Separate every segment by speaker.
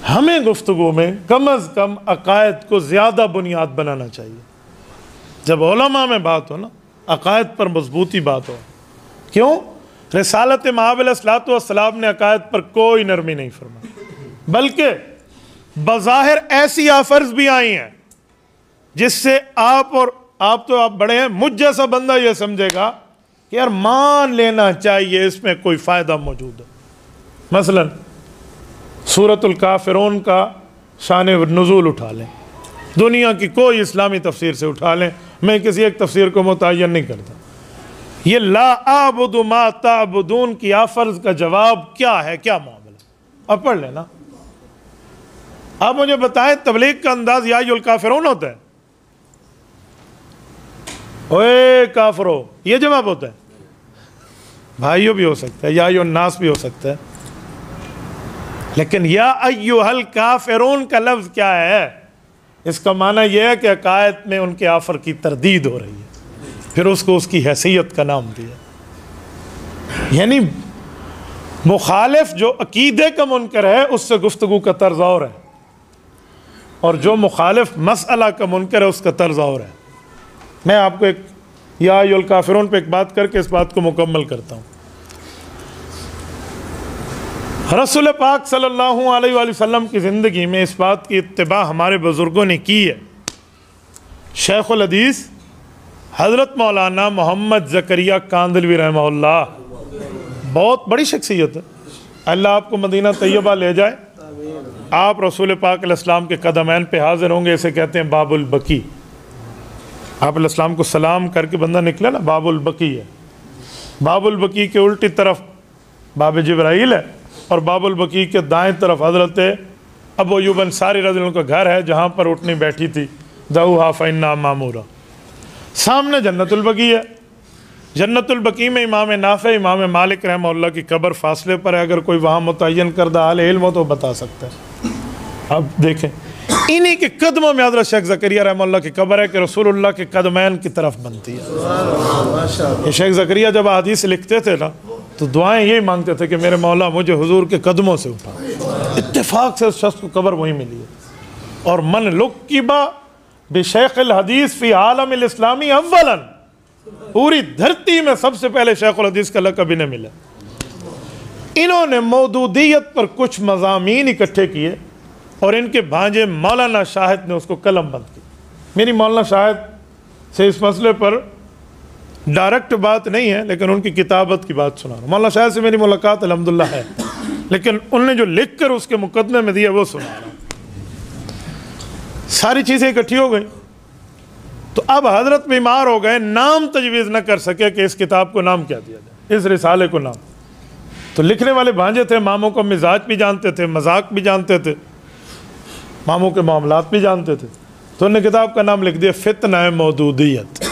Speaker 1: हमें गुफ्तगू में कम अज़ कम अकायद को ज़्यादा बुनियाद बनाना चाहिए। जब उलमा में बात हो ना, अकायद पर मजबूती बात हो। क्यों? रिसालत मआब अलैहिस्सलाम ने अकायद पर कोई नरमी नहीं फरमाई, बल्कि बज़ाहिर ऐसी ऑफर्स भी आई हैं जिससे आप बड़े हैं, मुझ जैसा बंदा ये समझेगा कि यार मान लेना चाहिए इसमें कोई फ़ायदा मौजूद है। मसलन सूरतुल काफिरून का शान नुज़ूल उठा लें, दुनिया की कोई इस्लामी तफसीर से उठा लें, मैं किसी एक तफसीर को मुतय्यन नहीं करता। ये ला आबुदु मा ताबुदून की आफर्ज का जवाब क्या है, क्या मामला? अब पढ़ लेना। आप मुझे बताएं, तबलीग का अंदाज या अय्युहल काफिरून होता है? ओए काफिरो, ये जवाब होता है? भाइयों भी हो सकता है, या अय्युहन नास भी हो सकता है, लेकिन या अय्युहल काफिरून का लफ्ज़ क्या है? इसका माना यह है कि अकायद में उनके आफर की तरदीद हो रही है, फिर उसको उसकी हैसियत का नाम दिया। यानी मुखालिफ जो अकीदे का मुनकर है उससे गुफ्तगू का तर्ज और है, और जो मुखालिफ मसअला का मुनकर है उसका तर्ज और है। मैं आपको एक या अय्युहल काफिरून पे एक बात करके इस बात को मुकम्मल करता हूँ। रसूल पाक सल्लल्लाहु अलैहि वसल्लम की ज़िंदगी में इस बात की इत्तिबा हमारे बुज़ुर्गों ने की है। शेखुल हदीस हज़रत मौलाना मोहम्मद ज़करिया कांदलवी रहमहुल्लाह, बहुत बड़ी शख्सियत है, अल्लाह आपको मदीना तैयबा ले जाए। आप रसूल पाक अलैहिस्सलाम के कदमैन पे हाजिर होंगे, इसे कहते हैं बाबुल बकी। आप अलैहिस्सलाम को सलाम करके बंदा निकला ना, बाबुल बकी है। बाबुल बकी के उल्टी तरफ बाब जिब्राइल है, और बाबुल बकी के दाएं तरफ हज़रत अबू अय्यूब अंसारी रज़ियल्लाहु अन्हु का घर है, जहाँ पर उठनी बैठी थी, दऊहा फ़इन्ना मामूरा। सामने जन्नतुल बकी है। जन्नतुल बकी में इमाम नाफ़े, इमाम मालिक रहमहुल्लाह की कब्र फासले पर है। अगर कोई वहाँ मुतय्यन करदा आले इल्म हो तो बता सकता है। अब देखें, इन्हीं के कदमों में हज़रत शेख ज़करिया रहमहुल्लाह की कब्र है कि रसूलुल्लाह के कदमैन की तरफ बनती है। ये शेख ज़करिया जब हदीस लिखते थे ना, तो दुआएं यही मांगते थे कि मेरे मौला मुझे हुजूर के कदमों से उठा। इत्तेफाक से उस शख्स को कब्र वहीं मिली है। और मन लुक्किबा बिशैखिल हदीस फी आलमिल इस्लामी अव्वलन, पूरी धरती में सबसे पहले शेखुल हदीस का लक़ब इन्हें मिला। इन्होंने मौदूदियत पर कुछ मज़ामीन इकट्ठे किए और इनके भांजे मौलाना शाहिद ने उसको कलम बंद की। मेरी मौलाना शाहिद से इस मसले पर डायरेक्ट बात नहीं है, लेकिन उनकी किताबत की बात सुना रहा हूँ। मौलाना शाहिद से मेरी मुलाकात अल्हम्दुलिल्लाह है, लेकिन उनने जो लिख कर उसके मुकदमे में दिया वो सुना रहा हूँ। सारी चीज़ें इकट्ठी हो गई, तो अब हजरत बीमार हो गए, नाम तजवीज़ न कर सके कि इस किताब को नाम क्या दिया जाए, इस रिसाले को नाम। तो लिखने वाले भांजे थे, मामों का मिजाज भी जानते थे, मजाक भी जानते थे, मामों के मामलात भी जानते थे। तो उन्होंने किताब का नाम लिख दिया फितना मौदूदियत।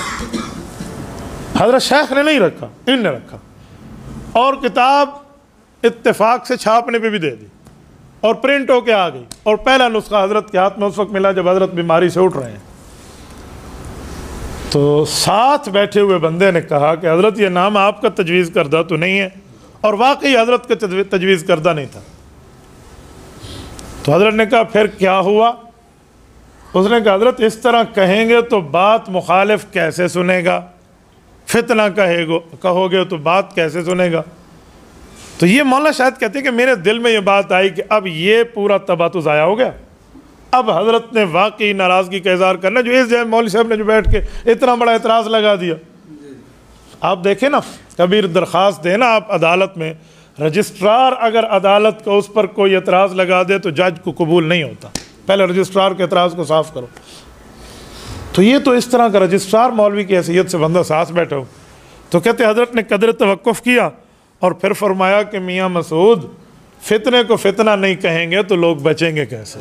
Speaker 1: हज़रत शेख ने नहीं रखा, इनने रखा, और किताब इत्तेफाक से छापने पे भी दे दी और प्रिंट होके आ गई। और पहला नुस्खा हज़रत के हाथ में उस वक्त मिला जब हज़रत बीमारी से उठ रहे हैं। तो साथ बैठे हुए बंदे ने कहा कि हज़रत ये नाम आपका तजवीज़ करदा तो नहीं है, और वाकई हज़रत का तजवीज़ करदा नहीं था। तो हज़रत ने कहा फिर क्या हुआ? उसने कहा हज़रत इस तरह कहेंगे तो बात मुखालिफ कैसे सुनेगा, फितना कहोगे तो बात कैसे सुनेगा। तो ये मौलाना शायद कहते हैं कि मेरे दिल में ये बात आई कि अब ये पूरा तबाह तो ज़ाया हो गया। अब हज़रत ने वाकई नाराज़गी का इज़हार करना, जो इस जय मौलवी साहब ने जो बैठ के इतना बड़ा एतराज़ लगा दिया। आप देखें ना, कभी दरख्वास्त देना आप अदालत में, रजिस्ट्रार अगर अदालत का उस पर कोई एतराज़ लगा दे तो जज को कबूल नहीं होता, पहले रजिस्ट्रार के एतराज़ को साफ़ करो। तो ये तो इस तरह का रजिस्ट्रार मौलवी की हैसियत से बंदा साथ बैठा हो। तो कहते हज़रत ने कदर तवक्कुफ़ किया और फिर फरमाया कि मियाँ मसूद, फितने को फितना नहीं कहेंगे तो लोग बचेंगे कैसे?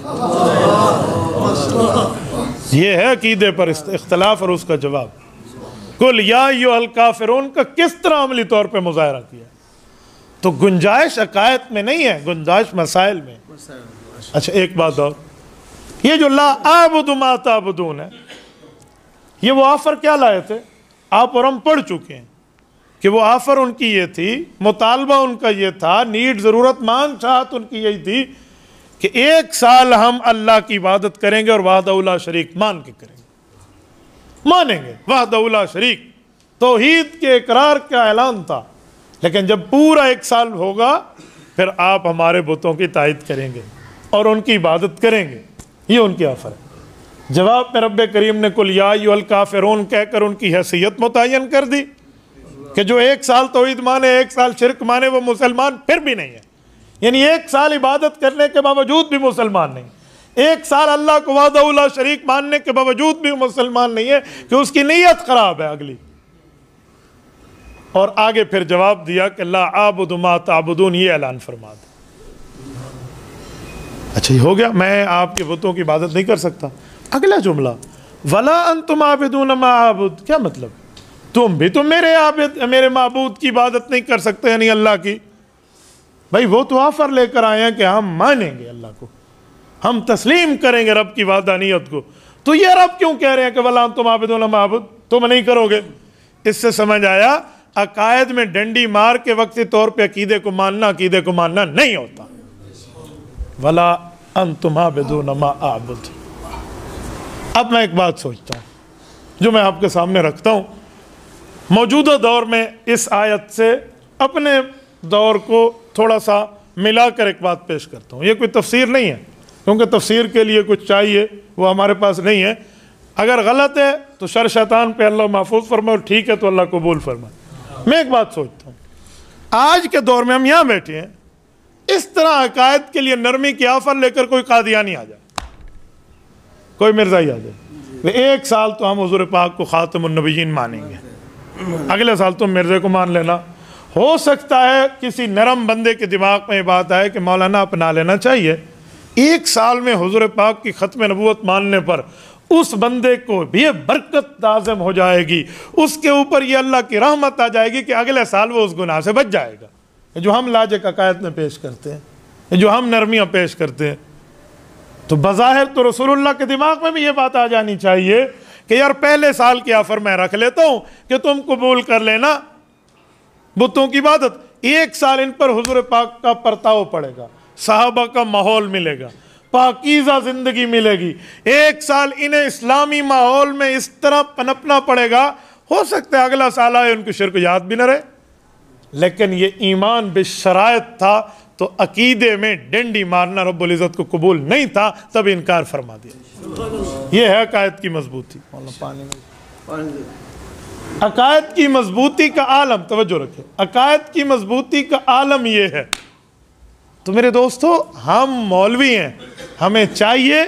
Speaker 1: ये है अकीदे पर इख्तलाफ और उसका जवाब। कुल या अय्युहल काफिरून का किस तरह अमली तौर पर मुज़ाहरा किया? तो गुंजाइश अकायद में नहीं है, गुंजाइश मसाइल में। अच्छा एक बात और, ये जो ला आबुदु मा ताबुदून है, ये वो ऑफ़र क्या लाए थे? आप और हम पढ़ चुके हैं कि वो ऑफ़र उनकी ये थी, मुतालबा उनका ये था, नीड ज़रूरत मांग चाहत उनकी यही थी कि 1 साल हम अल्लाह की इबादत करेंगे और वहदहू ला शरीक मान के करेंगे, मानेंगे वहदहू ला शरीक। तौहीद के इकरार का ऐलान था, लेकिन जब पूरा 1 साल होगा फिर आप हमारे बुतों की तायद करेंगे और उनकी इबादत करेंगे। ये उनकी ऑफर है। जवाब में रब्बे करीम ने कुल या अय्युहल काफिरून कहकर उनकी हैसियत मुतय्यन कर दी कि जो 1 साल तौहीद माने, 1 साल शिरक माने, वो मुसलमान फिर भी नहीं है। यानी 1 साल इबादत करने के बावजूद भी मुसलमान नहीं, 1 साल अल्लाह को वहदहू ला शरीक मानने के बावजूद भी मुसलमान नहीं है, कि उसकी नीयत खराब है अगली। और आगे फिर जवाब दिया कि ला आबुदु मा ताबुदून, ये ऐलान फरमा दे। अच्छा, ये हो गया, मैं आपके बुतों की इबादत नहीं कर सकता। अगला जुमला वला अंतुम आबिदून मा आबुद, क्या मतलब? तुम भी तो मेरे माबूद की इबादत नहीं कर सकते, यानी अल्लाह की। भाई वो तो ऑफर लेकर आए हैं कि हम मानेंगे अल्लाह को, हम तस्लीम करेंगे रब की वादानियत को। तो ये रब क्यों कह रहे हैं कि वला अंतुम आबिदून मा आबुद, तुम नहीं करोगे? इससे समझ आया अकायद में डंडी मार के वक्ती तौर पे अकीदे को मानना नहीं होता। वला अंतुम आबिदून मा आबुद। अब मैं एक बात सोचता हूँ जो मैं आपके सामने रखता हूँ, मौजूदा दौर में इस आयत से अपने दौर को थोड़ा सा मिलाकर एक बात पेश करता हूँ। ये कोई तफसीर नहीं है, क्योंकि तफसीर के लिए कुछ चाहिए, वो हमारे पास नहीं है। अगर गलत है तो शर शैतान पे अल्लाह महफूज फरमाए, और ठीक है तो अल्लाह कबूल फरमाए। मैं एक बात सोचता हूँ, आज के दौर में हम यहाँ बैठे हैं, इस तरह अकायद के लिए नरमी की ऑफर लेकर कोई कादियानी आ जाए, कोई मिर्जाई आ जाए, 1 साल तो हम हुजूर पाक को खातमुन नबिय्यीन मानेंगे, अगले साल तुम मिर्जे को मान लेना। हो सकता है किसी नरम बंदे के दिमाग में ये बात आए कि मौलाना अपना लेना चाहिए, 1 साल में हुजूर पाक की खत्म नबूवत मानने पर उस बंदे को भी बरकत लाज़िम हो जाएगी, उसके ऊपर ये अल्लाह की रहमत आ जाएगी कि अगले साल वो उस गुनाह से बच जाएगा। जो हम लाजिक अकायद में पेश करते हैं, जो हम नरमियाँ पेश करते हैं, तो बज़ाहिर तो रसूलुल्लाह के दिमाग में भी ये बात आ जानी चाहिए कि यार पहले साल की ऑफर मैं रख लेता हूँ कि तुम कबूल कर लेना बुतों की इबादत। 1 साल इन पर हुजूर पाक का परताव पड़ेगा, सहाबा का माहौल मिलेगा, पाकीज़ा ज़िंदगी मिलेगी। 1 साल इन्हें इस्लामी माहौल में इस तरह पनपना पड़ेगा, हो सकता है अगला साल आए उनको शिर्क याद भी न रहे, लेकिन ये ईमान बिशरायत था, तो अकीदे में डंडी मारना रब्बुल इज़्ज़त को कबूल नहीं था, तब इनकार फरमा दिया। ये है अकायद की मजबूती। अकायद की मजबूती का आलम, तवज्जो रखें, अकायद की मजबूती का आलम ये है। तो मेरे दोस्तों, हम मौलवी हैं, हमें चाहिए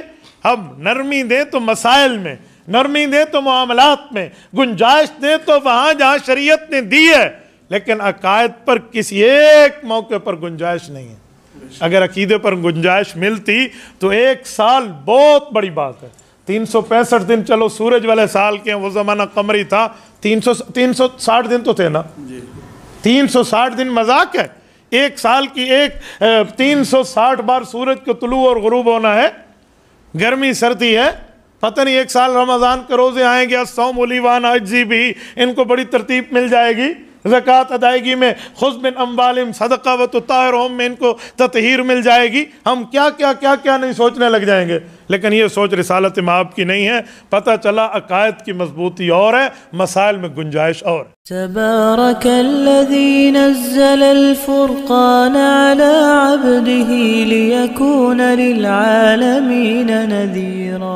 Speaker 1: हम नरमी दें तो मसाइल में, नरमी दें तो मामलात में, गुंजाइश दें तो वहाँ जहाँ शरीयत ने दी है, लेकिन अकायद पर किसी एक मौके पर गुंजाइश नहीं है। अगर अकीदे पर गुंजाइश मिलती तो 1 साल बहुत बड़ी बात है। 365 दिन चलो सूरज वाले साल के, वो ज़माना कमरी था, 360 दिन तो थे ना, 360 दिन मजाक है। 1 साल की 360 बार सूरज को तुलू और गुरूब होना है, गर्मी सर्दी है, पता नहीं 1 साल रमज़ान के रोज़े आएंगे, सौम उलीवान अज्जी भी, इनको बड़ी तरतीब मिल जाएगी। ज़कात अदायगी में खुज़ मिन अम्वालिहिम सदका व तुताहिरुहुम में इनको ततहीर मिल जाएगी। हम क्या क्या क्या क्या नहीं सोचने लग जाएंगे, लेकिन ये सोच रिसालत माब की नहीं है। पता चला अकायद की मजबूती और है, मसाइल में गुंजाइश और है।
Speaker 2: तबारकल्लज़ी नज़्ज़लल फ़ुरक़ान अला अब्दिही लियकून लिलआलमीन नज़ीरा।